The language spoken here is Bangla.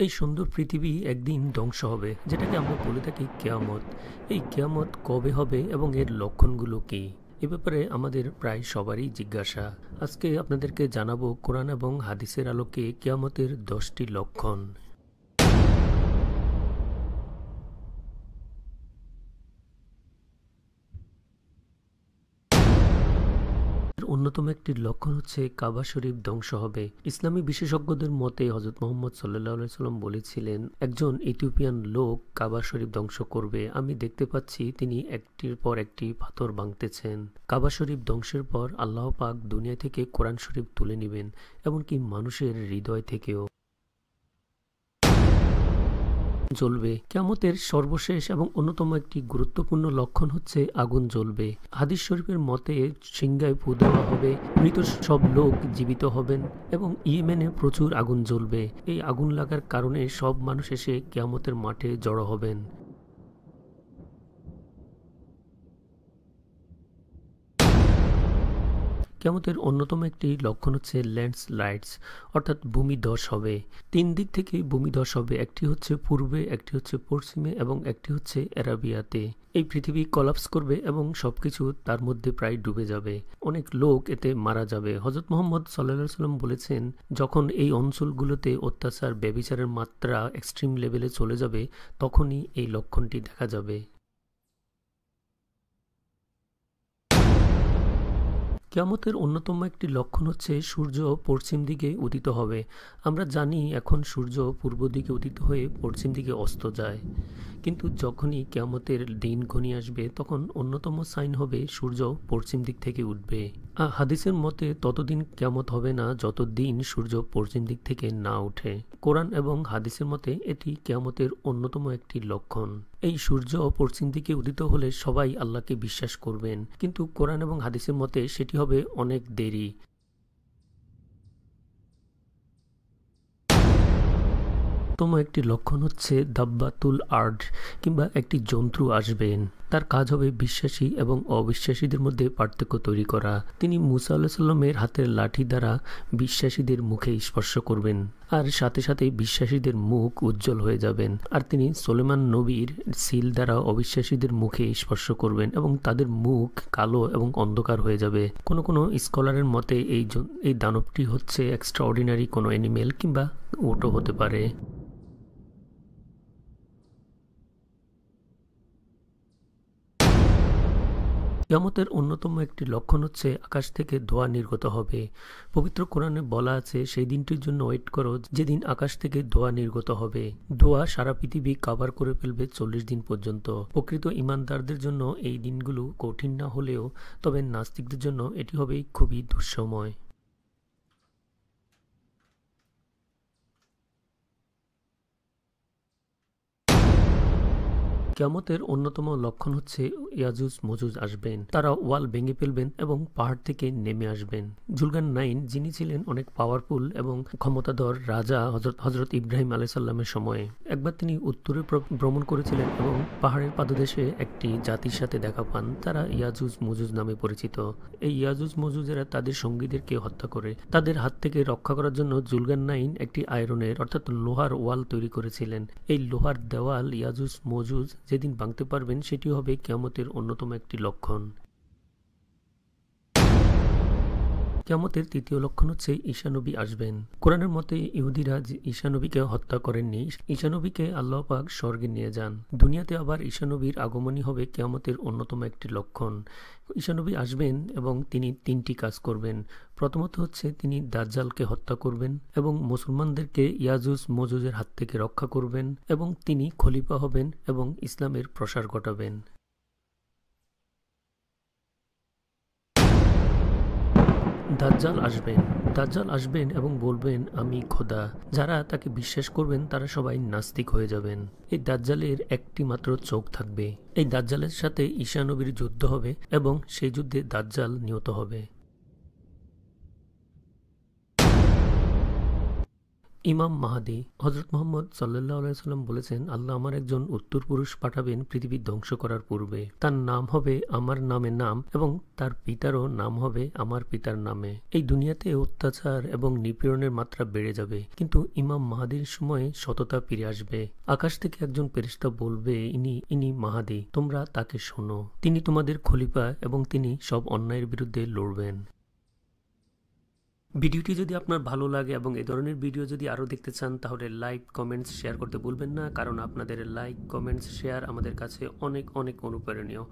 এই সুন্দর পৃথিবী একদিন ধ্বংস হবে, যেটাকে আমরা বলে থাকি কিয়ামত। এই কিয়ামত কবে হবে এবং এর লক্ষণগুলো কী, এ ব্যাপারে আমাদের প্রায় সবারই জিজ্ঞাসা। আজকে আপনাদেরকে জানাবো কোরআন এবং হাদিসের আলোকে কিয়ামতের 10টি লক্ষণ। অন্যতম একটি লক্ষণ হচ্ছে কাবা শরীফ ধ্বংস হবে। ইসলামী বিশেষজ্ঞদের মতে হযরত মুহাম্মদ সাল্লাল্লাহু আলাইহি সাল্লাম বলেছিলেন, একজন ইথিওপিয়ান লোক কাবা শরীফ ধ্বংস করবে। আমি দেখতে পাচ্ছি তিনি একটির পর একটি পাথর ভাঙতেছেন। কাবা শরীফ ধ্বংসের পর আল্লাহ পাক দুনিয়া থেকে কোরআন শরীফ তুলে নেবেন, এমনকি মানুষের হৃদয় থেকেও জ্বলবে। কিয়ামতের সর্বশেষ এবং অন্যতম একটি গুরুত্বপূর্ণ লক্ষণ হচ্ছে আগুন জ্বলবে। হাদিস শরীফের মতে সিংহায় ফু দেওয়া হবে, মৃত সব লোক জীবিত হবেন এবং ইয়েমেনে প্রচুর আগুন জ্বলবে। এই আগুন লাগার কারণে সব মানুষ এসে কিয়ামতের মাঠে জড়ো হবেন। কিয়ামতের অন্যতম একটি লক্ষণ হচ্ছে ল্যান্ডস্লাইডস, অর্থাৎ ভূমিধস হবে। 3 দিক থেকে ভূমিধস হবে, একটি হচ্ছে পূর্বে, একটি হচ্ছে পশ্চিমে এবং একটি হচ্ছে আরাবিয়াতে। এই পৃথিবী কলাপস করবে এবং সবকিছু তার মধ্যে প্রায় ডুবে যাবে। অনেক লোক এতে মারা যাবে। হযরত মুহাম্মদ সাল্লাল্লাহু আলাইহি সাল্লাম বলেছেন, যখন এই অঞ্চলগুলোতে অত্যাচার ব্যভিচারের মাত্রা এক্সট্রিম লেভেলে চলে যাবে, তখনই এই লক্ষণটি দেখা যাবে। কিয়ামতের অন্যতম একটি লক্ষণ হচ্ছে সূর্য পশ্চিম দিকে উদিত হবে। আমরা জানি এখন সূর্য পূর্ব দিকে উদিত হয়ে পশ্চিম দিকে অস্ত যায়, কিন্তু যখনই কিয়ামতের দিন ঘনিয়ে আসবে তখন অন্যতম সাইন হবে সূর্য পশ্চিম দিক থেকে উঠবে। হাদিসের মতে ততদিন কিয়ামত হবে না যতদিন সূর্য পশ্চিম দিক থেকে না ওঠে। কোরআন এবং হাদিসের মতে এটি কিয়ামতের অন্যতম একটি লক্ষণ। এই সূর্য পশ্চিম দিকে উদিত হলে সবাই আল্লাহকে বিশ্বাস করবেন, কিন্তু কোরআন এবং হাদিসের মতে সেটি হবে অনেক দেরি। তম একটি লক্ষণ হচ্ছে দাব্বাতুল আর্ড, কিংবা একটি জন্তু আসবেন। তার কাজ হবে বিশ্বাসী এবং অবিশ্বাসীদের মধ্যে পার্থক্য তৈরি করা। তিনি মুসা আলাইহিস সালামের হাতের লাঠি দ্বারা বিশ্বাসীদের মুখে স্পর্শ করবেন, আর সাথে সাথে বিশ্বাসীদের মুখ উজ্জ্বল হয়ে যাবেন। আর তিনি সুলেমান নবীর সিল দ্বারা অবিশ্বাসীদের মুখে স্পর্শ করবেন এবং তাদের মুখ কালো এবং অন্ধকার হয়ে যাবে। কোনো কোনো স্কলারের মতে এই দানবটি হচ্ছে এক্সট্রাঅর্ডিনারি কোনো অ্যানিমেল কিংবা উটও হতে পারে। কিয়ামতের অন্যতম একটি লক্ষণ হচ্ছে আকাশ থেকে ধোঁয়া নির্গত হবে। পবিত্র কোরআনে বলা আছে, সেই দিনটির জন্য ওয়েট করো যেদিন আকাশ থেকে ধোঁয়া নির্গত হবে। ধোঁয়া সারা পৃথিবী কাভার করে ফেলবে 40 দিন পর্যন্ত। প্রকৃত ইমানদারদের জন্য এই দিনগুলো কঠিন না হলেও, তবে নাস্তিকদের জন্য এটি হবে খুবই দুঃসময়। কিয়ামতের অন্যতম লক্ষণ হচ্ছে ইয়াজুজ মজুজ আসবেন। তারা ওয়াল ভেঙে ফেলবেন এবং পাহাড় থেকে নেমে আসবেন। জুলকারনাইন, যিনি ছিলেন অনেক পাওয়ারফুল এবং ক্ষমতাধর রাজা হযরত ইব্রাহিম আলাইহিস সালামের সময়ে, একবার তিনি উত্তরে ভ্রমণ করেছিলেন এবং পাহাড়ের পাদদেশে একটি জাতির সাথে দেখা পান। তারা ইয়াজুজ মজুজ নামে পরিচিত। এই ইয়াজুজ মজুজেরা তাদের সঙ্গীদেরকে হত্যা করে। তাদের হাত থেকে রক্ষা করার জন্য জুলকারনাইন একটি আয়রনের অর্থাৎ লোহার ওয়াল তৈরি করেছিলেন। এই লোহার দেওয়াল ইয়াজুজ মজুজ যেদিন ভাঙতে পারবেন, সেটি হবে কিয়ামতের অন্যতম একটি লক্ষণ। কিয়ামতের তৃতীয় লক্ষণ হচ্ছে ঈসা নবী আসবেন। কোরআনের মতে ইহুদিরা ঈসা নবীকে হত্যা করেননি। ঈসা নবীকে আল্লাহ পাক স্বর্গে নিয়ে যান। দুনিয়াতে আবার ঈসা নবীর আগমনই হবে কিয়ামতের অন্যতম একটি লক্ষণ। ঈসা নবী আসবেন এবং তিনি 3টি কাজ করবেন। প্রথমত হচ্ছে তিনি দাজ্জালকে হত্যা করবেন এবং মুসলমানদেরকে ইয়াজুজ মজুজের হাত থেকে রক্ষা করবেন, এবং তিনি খলিফা হবেন এবং ইসলামের প্রসার ঘটাবেন। দাজ্জাল আসবেন এবং বলবেন, আমি খোদা। যারা তাকে বিশ্বাস করবেন তারা সবাই নাস্তিক হয়ে যাবেন। এই দাজ্জালের একটি মাত্র চোখ থাকবে। এই দাজ্জালের সাথে ঈসা নবীর যুদ্ধ হবে এবং সেই যুদ্ধে দাজ্জাল নিহত হবে। ইমাম মাহাদি। হযরত মুহাম্মদ সাল্লাল্লাহু আলাইহি ওয়াসাল্লাম বলেছেন, আল্লাহ আমার একজন উত্তর পুরুষ পাঠাবেন পৃথিবী ধ্বংস করার পূর্বে। তার নাম হবে আমার নামে নাম এবং তার পিতারও নাম হবে আমার পিতার নামে। এই দুনিয়াতে অত্যাচার এবং নিপীড়নের মাত্রা বেড়ে যাবে, কিন্তু ইমাম মাহাদির সময়ে সততা ফিরে আসবে। আকাশ থেকে একজন ফেরেশতা বলবে, ইনি মাহাদি, তোমরা তাকে শোনো। তিনি তোমাদের খলিফা এবং তিনি সব অন্যায়ের বিরুদ্ধে লড়বেন। ভিডিওটি যদি আপনার ভালো লাগে এবং এই ধরনের ভিডিও যদি আরও দেখতে চান, তাহলে লাইক, কমেন্টস, শেয়ার করতে ভুলবেন না, কারণ আপনাদের লাইক, কমেন্টস, শেয়ার আমাদের কাছে অনেক অনেক অনুপ্রেরণীয়।